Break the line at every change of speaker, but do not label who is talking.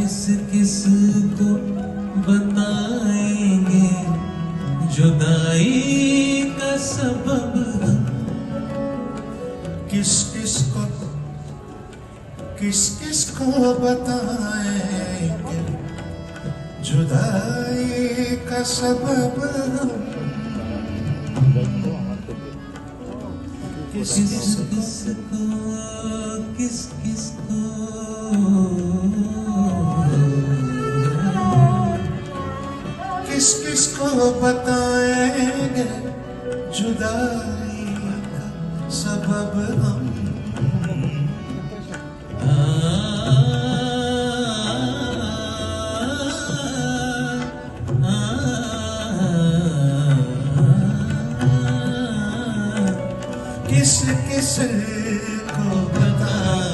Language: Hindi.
किस किस को बताएंगे जुदाई का सबब हम।
किस किस को बताएंगे जुदाई का सबब हम।
किस किस को
किस को बताएंगे जुदाई का सबब हम। किस को बताएंगे